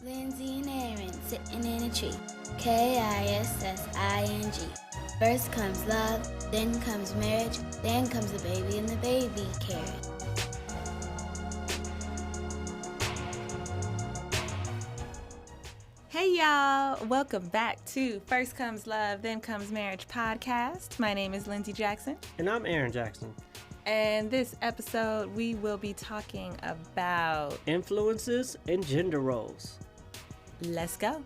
Lindsey and Aaron sitting in a tree. Kissing. First comes love, then comes marriage, then comes the baby and the baby carriage. Hey y'all, welcome back to First Comes Love, Then Comes Marriage podcast. My name is Lindsey Jackson. And I'm Aaron Jackson. And this episode we will be talking about influences and gender roles. Let's go.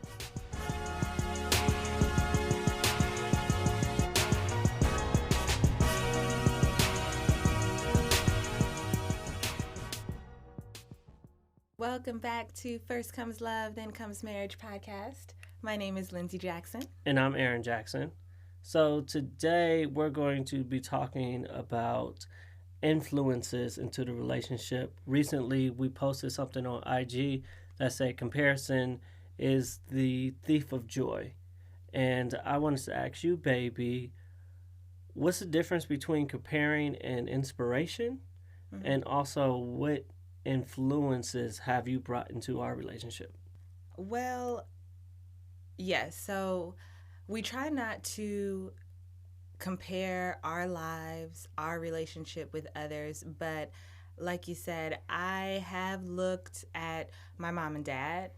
Welcome back to First Comes Love, Then Comes Marriage podcast. My name is Lindsey Jackson. And I'm Aaron Jackson. So today we're going to be talking about influences into the relationship. Recently we posted something on IG that said comparison is the thief of joy. And I wanted to ask you, baby, what's the difference between comparing and inspiration? Mm-hmm. And also, what influences have you brought into our relationship? Well, yes. So we try not to compare our lives, our relationship with others. But like you said, I have looked at my mom and dad,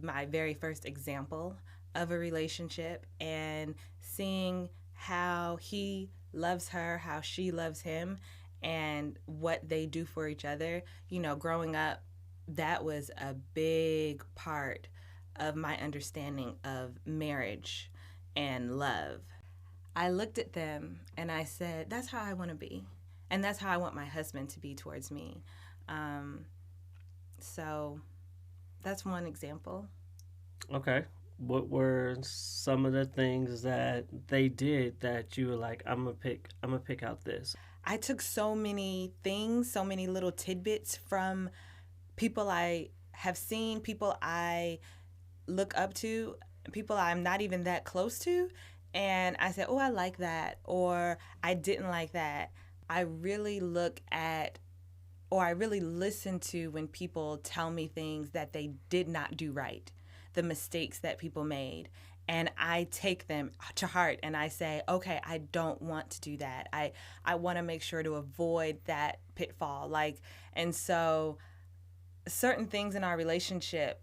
my very first example of a relationship, and seeing how he loves her, how she loves him, and what they do for each other. You know, growing up, that was a big part of my understanding of marriage and love. I looked at them and I said, that's how I want to be. And that's how I want my husband to be towards me. So that's one example. Okay. What were some of the things that they did that you were like, I'm gonna pick out this? I took so many things, so many little tidbits from people I have seen, people I look up to, people I'm not even that close to. And I said, oh, I like that, or I didn't like that. I really look at, or I really listen to when people tell me things that they did not do right, the mistakes that people made. And I take them to heart and I say, okay, I don't want to do that. I want to make sure to avoid that pitfall. And so certain things in our relationship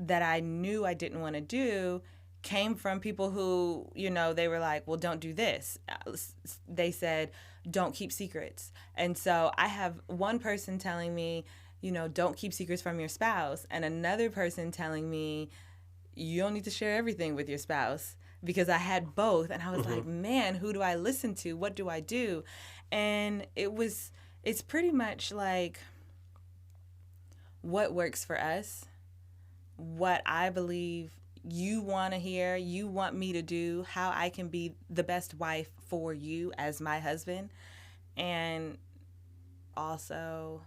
that I knew I didn't want to do came from people who, you know, they were like, well, don't do this. They said, don't keep secrets. And so I have one person telling me, you know, don't keep secrets from your spouse, and another person telling me, you don't need to share everything with your spouse, because I had both. And I was like, man, who do I listen to? What do I do? And it's pretty much like what works for us, what I believe you want to hear, you want me to do, how I can be the best wife for you as my husband. And also,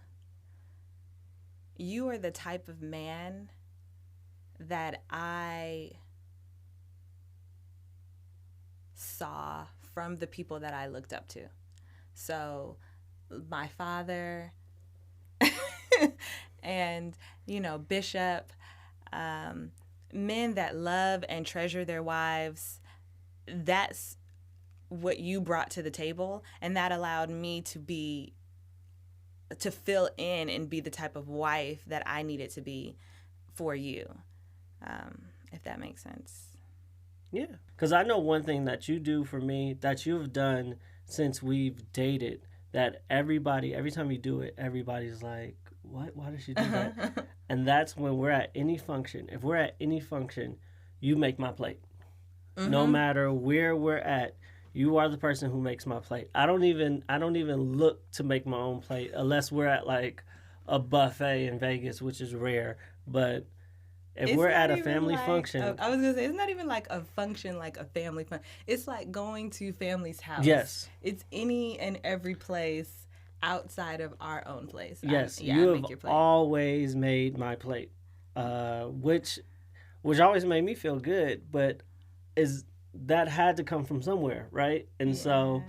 you are the type of man that I saw from the people that I looked up to. So my father and, you know, Bishop, men that love and treasure their wives, that's what you brought to the table. And that allowed me to fill in and be the type of wife that I needed to be for you, if that makes sense. Yeah, because I know one thing that you do for me, that you've done since we've dated, that every time you do it, everybody's like, what? Why does she do that? And that's when we're at any function. If we're at any function, you make my plate. Mm-hmm. No matter where we're at, you are the person who makes my plate. I don't even look to make my own plate unless we're at like a buffet in Vegas, which is rare. But if we're at a family function, I was gonna say, it's not even like a function, like a family fun. It's like going to family's house. Yes, it's any and every place outside of our own place. Yes, you have always made my plate, which always made me feel good. But that had to come from somewhere, right? And so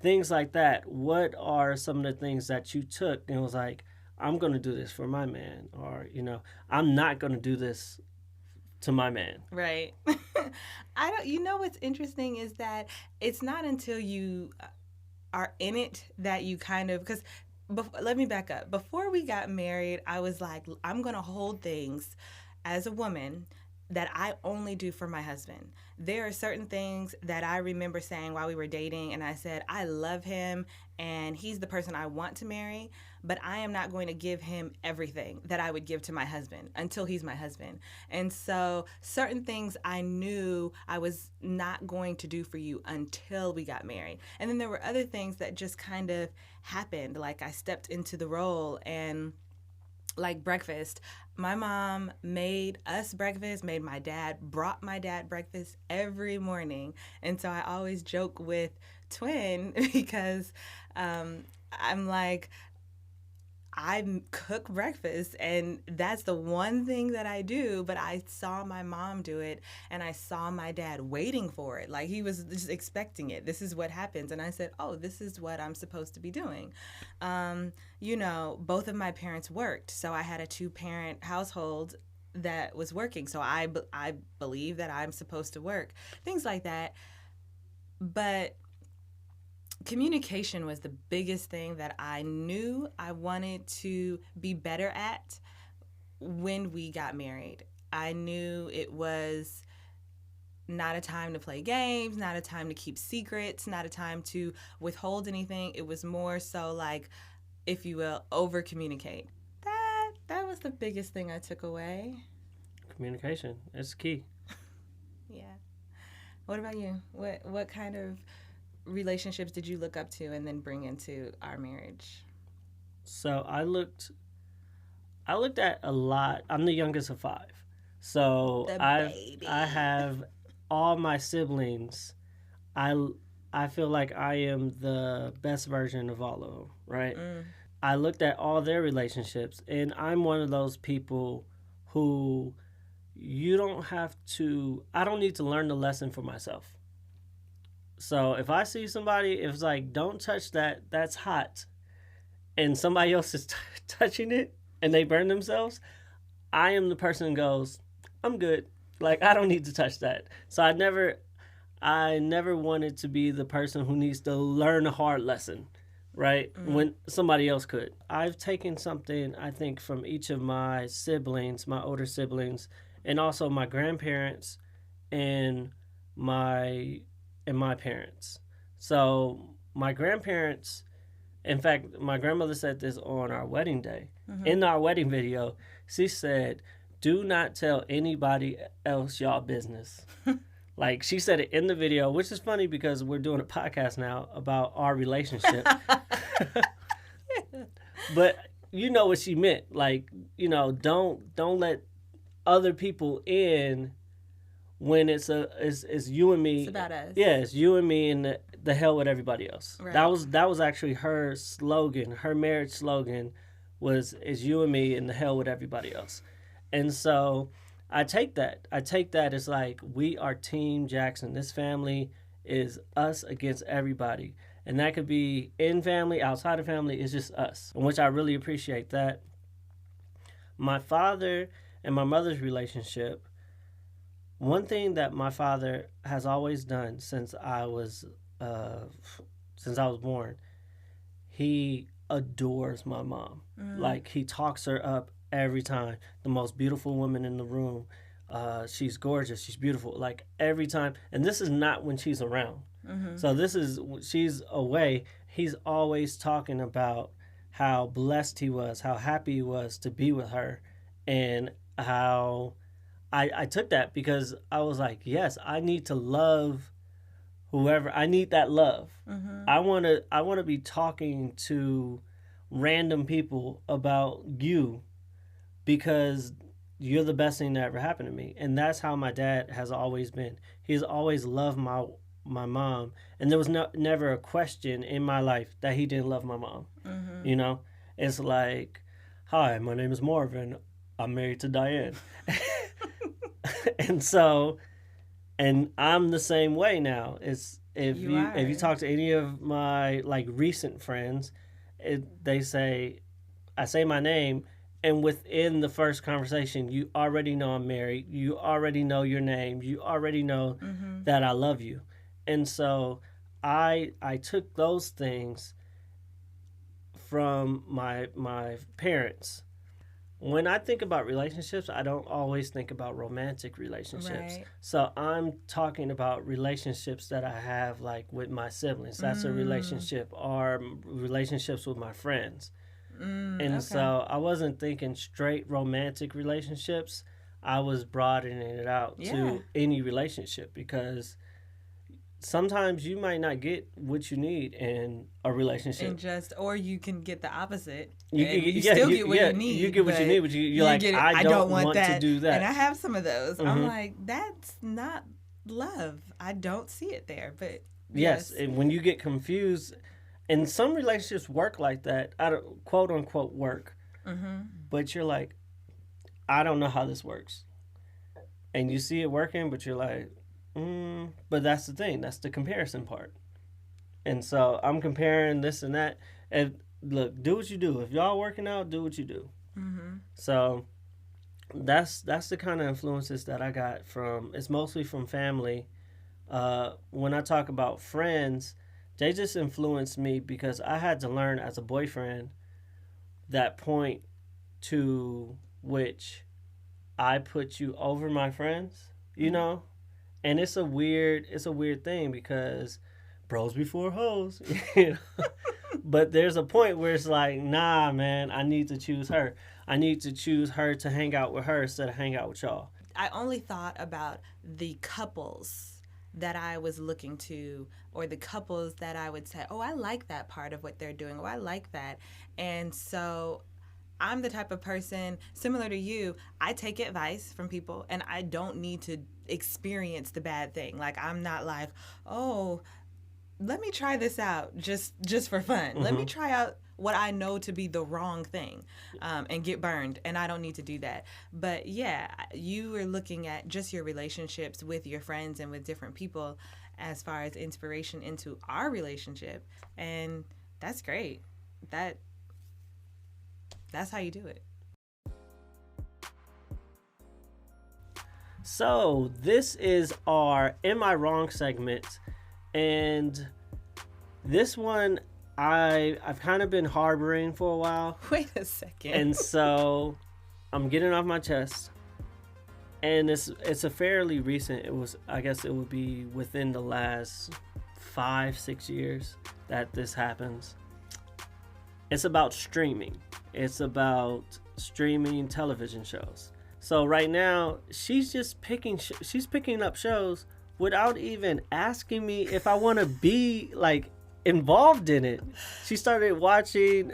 things like that. What are some of the things that you took and was like, I'm going to do this for my man, or, you know, I'm not going to do this to my man. Right. You know what's interesting is that it's not until you are in it that you kind of, because let me back up. Before we got married, I was like, I'm going to hold things as a woman that I only do for my husband. There are certain things that I remember saying while we were dating, and I said, I love him and he's the person I want to marry, but I am not going to give him everything that I would give to my husband until he's my husband. And so certain things I knew I was not going to do for you until we got married. And then there were other things that just kind of happened, like I stepped into the role, and like breakfast. My mom made us breakfast, brought my dad breakfast every morning. And so I always joke with Twin because I'm like, I cook breakfast and that's the one thing that I do, but I saw my mom do it and I saw my dad waiting for it. Like he was just expecting it. This is what happens. And I said, oh, this is what I'm supposed to be doing. You know, both of my parents worked. So I had a 2-parent household that was working. So I believe that I'm supposed to work, things like that. But communication was the biggest thing that I knew I wanted to be better at when we got married. I knew it was not a time to play games, not a time to keep secrets, not a time to withhold anything. It was more so like, if you will, over communicate. That was the biggest thing I took away. Communication is key. Yeah. What about you? What kind of relationships did you look up to and then bring into our marriage? So I looked at a lot. I'm the youngest of 5. So I have all my siblings. I feel like I am the best version of all of them, right? I looked at all their relationships, and I'm one of those people who I don't need to learn the lesson for myself. So if I see somebody, if it's like, don't touch that, that's hot, and somebody else is touching it and they burn themselves, I am the person who goes, I'm good. Like, I don't need to touch that. So I never wanted to be the person who needs to learn a hard lesson, right? When somebody else could. I've taken something, I think, from each of my siblings, my older siblings, and also my grandparents and my parents. So my grandparents, in fact, my grandmother said this on our wedding day. In our wedding video, she said, do not tell anybody else y'all business. Like, she said it in the video, which is funny because we're doing a podcast now about our relationship. But you know what she meant. Like, you know, don't let other people in when it's you and me. It's about us. Yeah, it's you and me, and the hell with everybody else. Right. That was actually her slogan. Her marriage slogan was, it's you and me and the hell with everybody else. And so I take that. As like, we are Team Jackson. This family is us against everybody. And that could be in family, outside of family. It's just us, which I really appreciate that. My father and my mother's relationship, one thing that my father has always done since I was born, he adores my mom. Like, he talks her up every time. The most beautiful woman in the room. She's gorgeous. She's beautiful. Like, every time. And this is not when she's around. So this is, she's away. He's always talking about how blessed he was, how happy he was to be with her, and how I took that because I was like, yes, I need to love whoever. I need that love. I want to be talking to random people about you because you're the best thing that ever happened to me. And that's how my dad has always been. He's always loved my mom, and there was never a question in my life that he didn't love my mom. You know, it's like, hi, my name is Marvin. I'm married to Diane. And so, and I'm the same way now. It's if you talk to any of my like recent friends, I say my name, And within the first conversation, you already know I'm married. You already know your name. You already know that I love you. And so I took those things from my parents. When I think about relationships, I don't always think about romantic relationships. Right. So I'm talking about relationships that I have, like with my siblings. That's a relationship, or relationships with my friends. And so I wasn't thinking straight romantic relationships. I was broadening it out to any relationship, because sometimes you might not get what you need in a relationship. Or you can get the opposite. You still get what you need. You get what you need, but you're like, I don't want that. to do that. And I have some of those. I'm like, that's not love. I don't see it there. But yes, and when you get confused, and some relationships work like that, quote unquote work, but you're like, I don't know how this works. And you see it working, but you're like, but that's the thing. That's the comparison part. And so I'm comparing this and that. And look, do what you do. If y'all working out, do what you do. So that's the kind of influences that I got from. It's mostly from family. When I talk about friends, they just influenced me because I had to learn as a boyfriend that point to which I put you over my friends, you know? And it's a weird thing because bros before hoes, you know? But there's a point where it's like, nah, man, I need to choose her. I need to choose her to hang out with her instead of hang out with y'all. I only thought about the couples that I was looking to, or the couples that I would say, oh, I like that part of what they're doing. Oh, I like that. And so I'm the type of person, similar to you, I take advice from people and I don't need to experience the bad thing. Like, I'm not like, oh, let me try this out just for fun. Let me try out what I know to be the wrong thing and get burned. And I don't need to do that. But yeah, you were looking at just your relationships with your friends and with different people as far as inspiration into our relationship. And that's great. That's how you do it. So this is our Am I Wrong segment, and this one I've kind of been harboring for a while. Wait a second. And so I'm getting off my chest, and it's a fairly recent. I guess it would be within the last 5-6 years that this happens. It's about streaming. It's about streaming television shows. So right now, she's just picking up shows without even asking me if I want to be like involved in it. She started watching,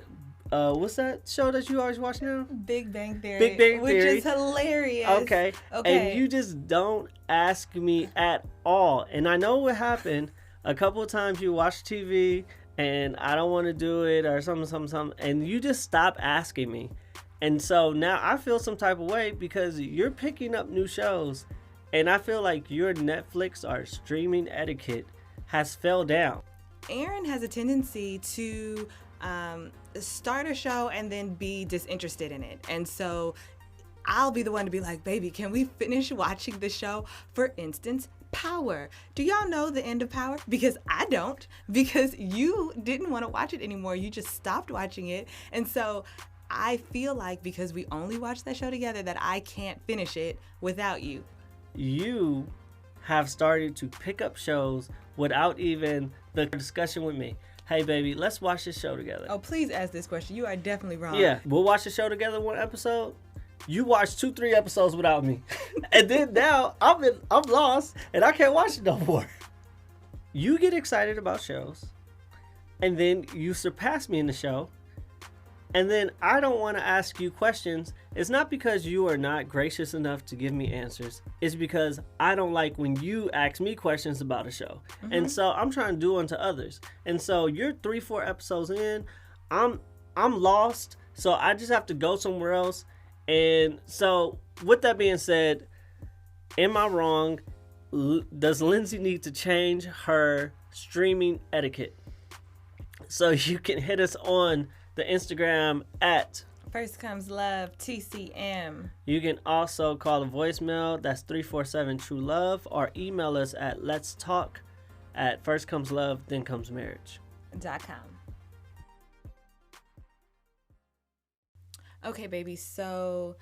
what's that show that you always watch now? Big Bang Theory. Big Bang Theory. Which is hilarious. Okay. And you just don't ask me at all. And I know what happened. A couple of times you watch TV and I don't want to do it or something, and you just stop asking me. And so now I feel some type of way because you're picking up new shows, and I feel like your Netflix or streaming etiquette has fell down. Aaron has a tendency to start a show and then be disinterested in it. And so I'll be the one to be like, baby, can we finish watching the show? For instance, Power. Do y'all know the end of Power? Because I don't. Because you didn't want to watch it anymore. You just stopped watching it. And so I feel like because we only watched that show together that I can't finish it without you. You have started to pick up shows without even the discussion with me. Hey, baby, let's watch this show together. Oh, please ask this question. You are definitely wrong. Yeah, we'll watch the show together one episode. You watched 2-3 episodes without me. And then now I'm lost and I can't watch it no more. You get excited about shows, and then you surpass me in the show. And then I don't want to ask you questions. It's not because you are not gracious enough to give me answers. It's because I don't like when you ask me questions about a show. And so I'm trying to do unto others. And so you're 3-4 episodes in. I'm lost. So I just have to go somewhere else. And so with that being said, am I wrong? Does Lindsey need to change her streaming etiquette? So you can hit us on the Instagram at First comes love, TCM. You can also call the voicemail. That's 347-TRU-LOVE, or email us at letstalk@firstcomeslove.com. Okay, baby. So,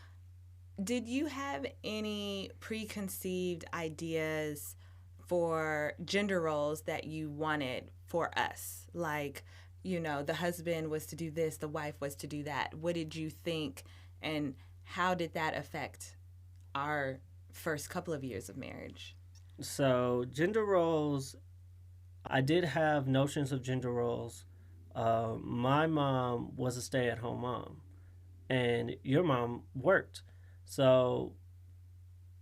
did you have any preconceived ideas for gender roles that you wanted for us? Like, the husband was to do this, the wife was to do that. What did you think, and how did that affect our first couple of years of marriage? So, gender roles, I did have notions of gender roles. My mom was a stay-at-home mom, and your mom worked. So,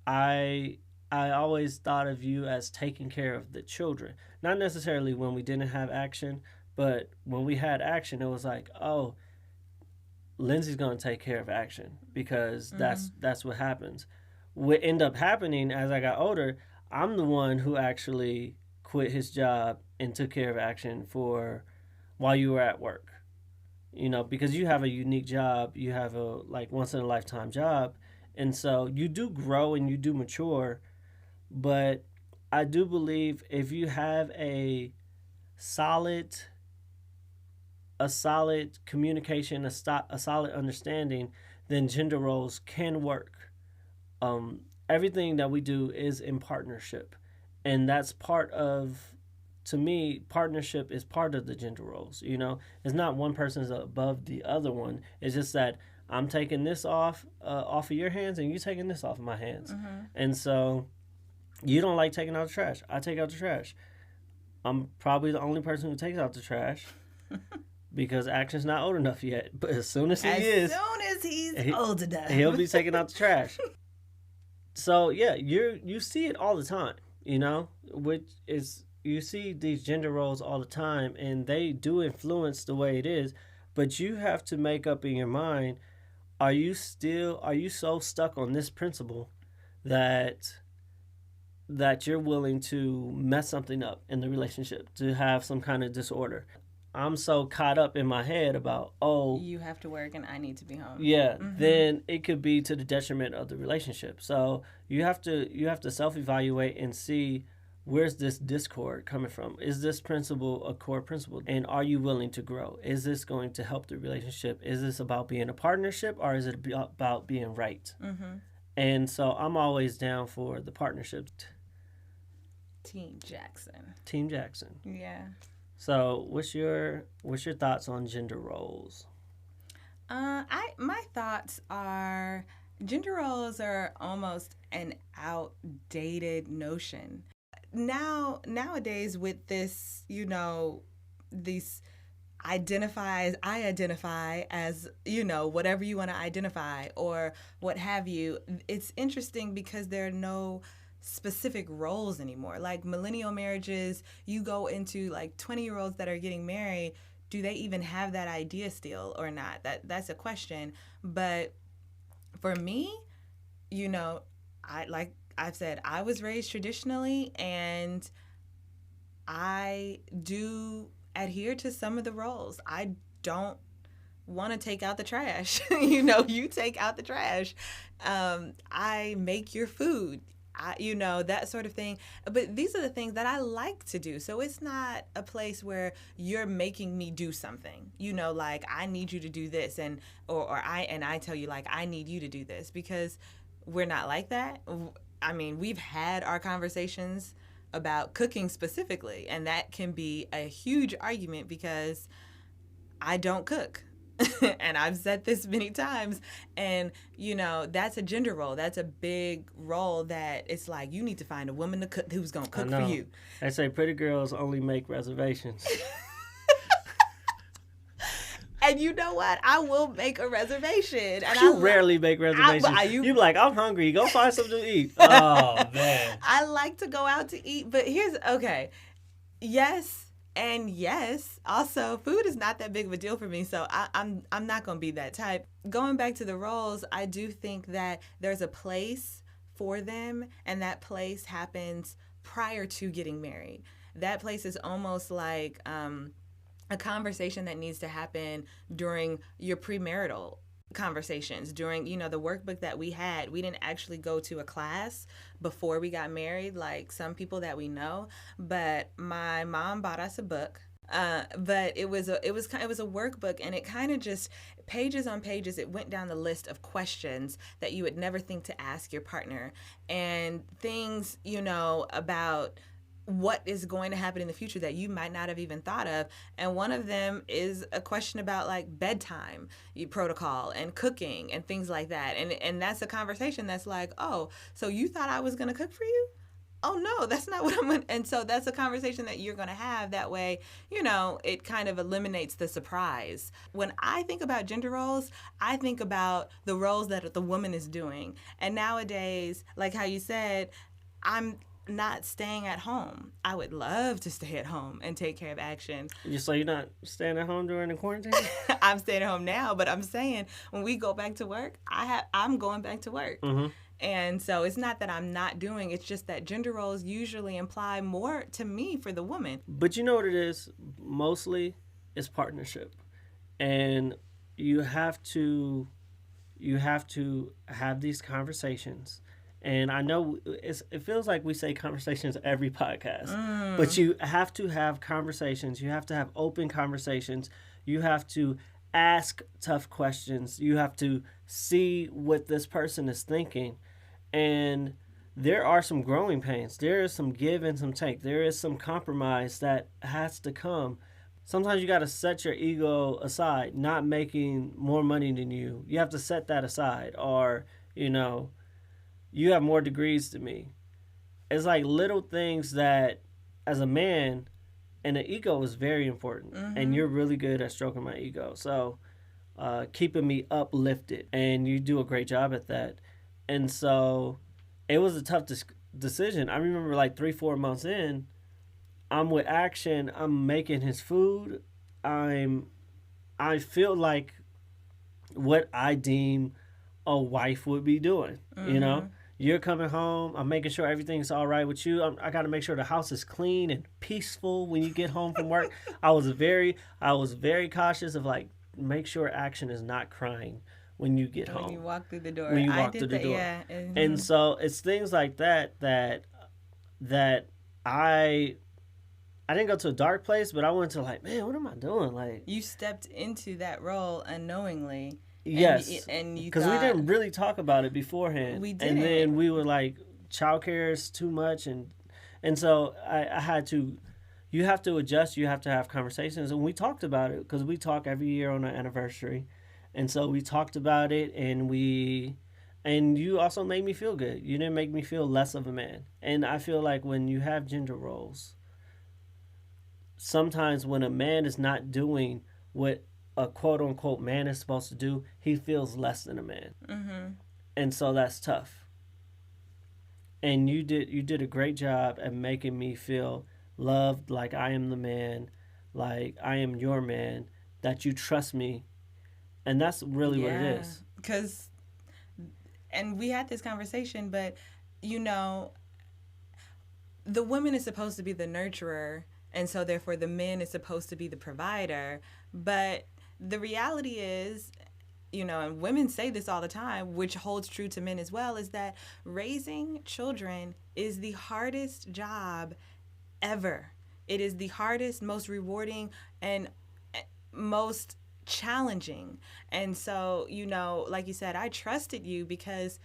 I always thought of you as taking care of the children. Not necessarily when we didn't have action, but when we had action, it was like, oh, Lindsey's going to take care of action, because that's what happens. What ended up happening as I got older, I'm the one who actually quit his job and took care of action for while you were at work. Because you have a unique job, you have a once in a lifetime job, and so you do grow and you do mature. But I do believe if you have a solid communication, a solid understanding, then gender roles can work. Everything that we do is in partnership, and that's to me, partnership is part of the gender roles. It's not one person's above the other one. It's just that I'm taking this off of your hands, and you taking this off of my hands. And so you don't like taking out the trash, I take out the trash. I'm probably the only person who takes out the trash because Action's not old enough yet. But as soon as he's old enough, he'll be taking out the trash. So yeah, you see it all the time, which is, you see these gender roles all the time, and they do influence the way it is. But you have to make up in your mind, are you so stuck on this principle that you're willing to mess something up in the relationship, to have some kind of disorder? I'm so caught up in my head about, you have to work and I need to be home. Yeah, then it could be to the detriment of the relationship. So you have to self-evaluate and see, where's this discord coming from? Is this principle a core principle? And are you willing to grow? Is this going to help the relationship? Is this about being a partnership, or is it about being right? And so I'm always down for the partnership. Team Jackson. Yeah. So what's your thoughts on gender roles? My thoughts are, gender roles are almost an outdated notion. Nowadays, with this, these I identify as, whatever you want to identify or what have you. It's interesting because there are no specific roles anymore. Like millennial marriages, you go into 20-year-olds that are getting married, do they even have that idea still or not? That's a question. But for me, I've said, I was raised traditionally, and I do adhere to some of the roles. I don't want to take out the trash. You take out the trash. I make your food. That sort of thing. But these are the things that I like to do. So it's not a place where you're making me do something. I need you to do this, and I tell you, I need you to do this, because we're not like that. I mean, we've had our conversations about cooking specifically, and that can be a huge argument because I don't cook. And I've said this many times, and that's a gender role. That's a big role that it's like, you need to find a woman to cook who's gonna cook for you. I say pretty girls only make reservations. And you know what? I will make a reservation. And you rarely make reservations. You be like, I'm hungry. Go find something to eat. Oh, man. I like to go out to eat, but yes and yes. Also, food is not that big of a deal for me, so I'm not going to be that type. Going back to the roles, I do think that there's a place for them, and that place happens prior to getting married. That place is almost like a conversation that needs to happen during your premarital conversations during, the workbook that we had. We didn't actually go to a class before we got married, like some people that we know, but my mom bought us a book. But it was a workbook, and it kind of just pages on pages. It went down the list of questions that you would never think to ask your partner, and things about what is going to happen in the future that you might not have even thought of. And one of them is a question about like bedtime protocol and cooking and things like that. And that's a conversation that's like, oh, so you thought I was going to cook for you? Oh no, that's not what I'm going to. And so that's a conversation that you're going to have. That way, it kind of eliminates the surprise. When I think about gender roles, I think about the roles that the woman is doing. And nowadays, like how you said, I'm not staying at home. I would love to stay at home and take care of Action. So you're not staying at home during the quarantine? I'm staying at home now, but I'm saying when we go back to work, I'm going back to work. Mm-hmm. And so it's not that I'm not doing, it's just that gender roles usually imply more to me for the woman. But you know what it is? Mostly it's partnership. And you have to have these conversations. And I know it feels like we say conversations every podcast, but you have to have conversations. You have to have open conversations. You have to ask tough questions. You have to see what this person is thinking. And there are some growing pains. There is some give and some take. There is some compromise that has to come. Sometimes you got to set your ego aside, not making more money than you. You have to set that aside. Or, you have more degrees than me. It's like little things that, as a man, and the ego is very important. Mm-hmm. And you're really good at stroking my ego. So keeping me uplifted. And you do a great job at that. And so it was a tough decision. I remember like 3-4 months in, I'm with Action. I'm making his food. I feel like what I deem a wife would be doing, Mm-hmm. You're coming home. I'm making sure everything's all right with you. I got to make sure the house is clean and peaceful when you get home from work. I was very cautious of like, make sure Action is not crying when you get home. When you walk through the door. When you walk through the door. Yeah. Mm-hmm. And so it's things like that I didn't go to a dark place, but I went to like, man, what am I doing? Like, you stepped into that role unknowingly. Yes, and you because we didn't really talk about it beforehand. We didn't. And then we were like, childcare is too much, and so I had to. You have to adjust. You have to have conversations, and we talked about it because we talk every year on our anniversary, and so we talked about it, and you also made me feel good. You didn't make me feel less of a man, and I feel like when you have gender roles, sometimes when a man is not doing what a quote-unquote man is supposed to do, he feels less than a man. Mm-hmm. And so that's tough. And you did a great job at making me feel loved, like I am the man, like I am your man, that you trust me. And that's really what it is. Because, and we had this conversation, but, the woman is supposed to be the nurturer, and so therefore the man is supposed to be the provider. But the reality is, and women say this all the time, which holds true to men as well, is that raising children is the hardest job ever. It is the hardest, most rewarding, and most challenging. And so, like you said, I trusted you because,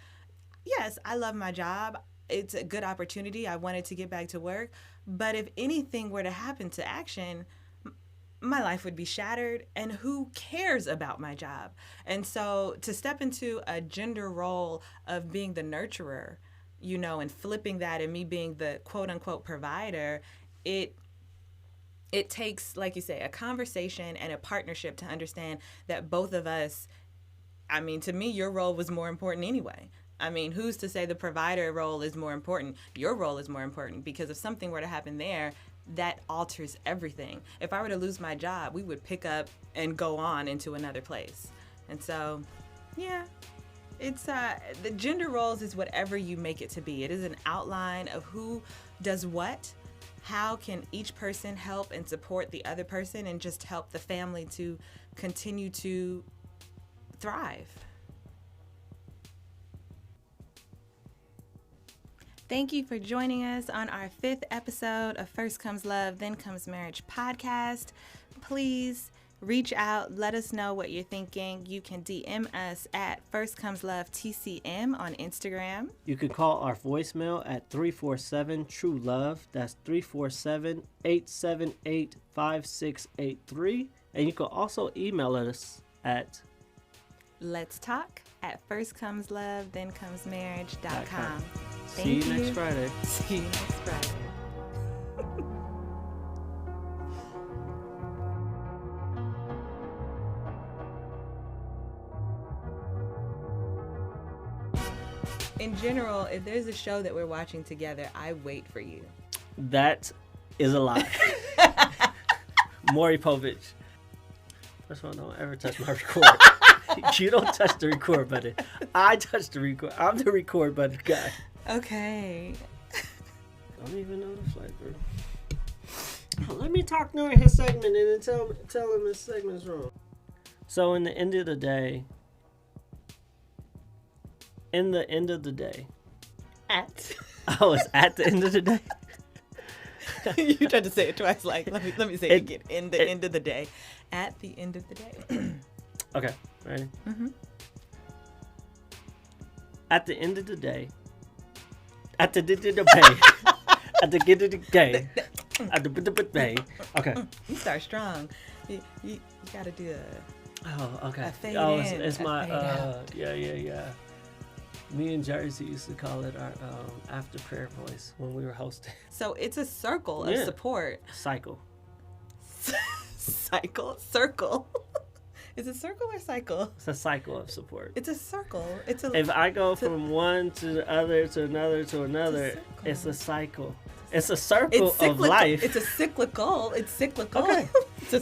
yes, I love my job. It's a good opportunity. I wanted to get back to work. But if anything were to happen to Action, my life would be shattered, and who cares about my job? And so to step into a gender role of being the nurturer, and flipping that and me being the quote unquote provider, it takes, like you say, a conversation and a partnership to understand that both of us, to me, your role was more important anyway. Who's to say the provider role is more important? Your role is more important, because if something were to happen there, that alters everything. If I were to lose my job, we would pick up and go on into another place. And so, yeah, it's the gender roles is whatever you make it to be. It is an outline of who does what, how can each person help and support the other person, and just help the family to continue to thrive. Thank you for joining us on our 5th episode of First Comes Love, Then Comes Marriage podcast. Please reach out. Let us know what you're thinking. You can DM us at First Comes Love TCM on Instagram. You could call our voicemail at 347-TRU-LOVE. That's 347-878-5683. And you can also email us at Let's talk at firstcomeslovethenComesMarriage.com. See you next Friday. See you next Friday. In general, if there's a show that we're watching together, I wait for you. That is a lie. Maury Povich. First of all, don't ever touch my record. You don't touch the record button. I touch the record. I'm the record button guy. Okay. Don't even know the flavor. Let me talk during his segment and then tell him his segment's wrong. So in the end of the day, At. Oh, it's at the end of the day? You tried to say it twice. Like, let me say it again. In the end of the day. At the end of the day. Okay, ready? Mm-hmm. At the end of the day. At the end of the day. At the end of the day. At the end of the day. Okay. You start strong. You gotta do Oh, okay. a fade Oh, in. it's a my fade out. yeah. Me and Jersey used to call it our after prayer voice when we were hosting. So it's a circle of support. Cycle. Circle. Is it circle or cycle? It's a cycle of support. It's a circle. If I go from one to the other to another to another, it's a cycle. It's a circle of life. It's a cyclical. It's cyclical. Okay. It's a